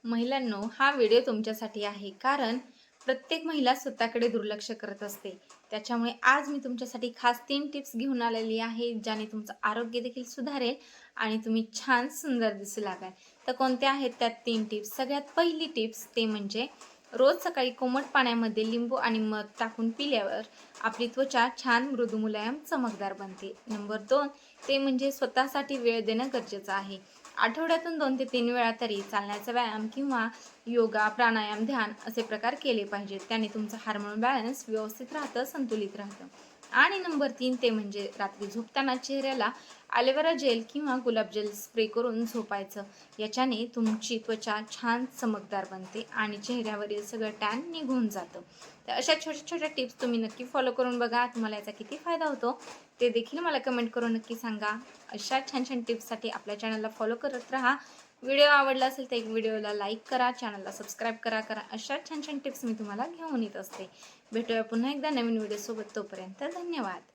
महिलांनो, हा व्हिडिओ तुमच्यासाठी आहे. कारण प्रत्येक महिला स्वतःकडे दुर्लक्ष करत असते. त्याच्यामुळे आज मी तुमच्यासाठी खास 3 टिप्स घेऊन आलेली आहे, ज्याने तुमचं आरोग्य देखील सुधारेल आणि तुम्ही छान सुंदर दिसू लागाल. तर कोणत्या आहेत त्या 3 टिप्स? सगळ्यात पहिली टिप्स ते म्हणजे रोज सकाळी कोमट पाण्यामध्ये लिंबू आणि मध टाकून पिल्यावर आपली त्वचा छान मृदू मुलायम चमकदार बनते. नंबर 2 ते म्हणजे स्वतःसाठी वेळ देणं गरजेचं आहे. आठवड्यातून 2 ते 3 वेळा तरी चालण्याचा व्यायाम किंवा योगा, प्राणायाम, ध्यान असे प्रकार केले पाहिजेत. त्याने तुमचं हार्मोन बॅलन्स व्यवस्थित राहतं, संतुलित राहतं. आणि नंबर 3 ते म्हणजे रात्री झोपताना चेहऱ्याला ॲलोवेरा जेल किंवा गुलाब जेल स्प्रे करून झोपायचं. याच्याने तुमची त्वचा छान चमकदार बनते आणि चेहऱ्यावरील सगळं टॅन निघून जातं. तर अशा छोट्या-छोट्या टिप्स तुम्ही नक्की फॉलो करून बघा. तुम्हाला याचा किती फायदा होतो ते देखील मला कमेंट करून नक्की सांगा. अशा छान-छान टिप्ससाठी आपल्या चॅनलला फॉलो करत राहा. व्हिडिओ आवडला असेल तर एक व्हिडिओला लाईक करा, चॅनलला सबस्क्राईब करा. अशा छान-छान टिप्स मी तुम्हाला घेऊन येत असते. भेटूया पुन्हा एकदा नवीन व्हिडिओसोबत. तोपर्यंत धन्यवाद.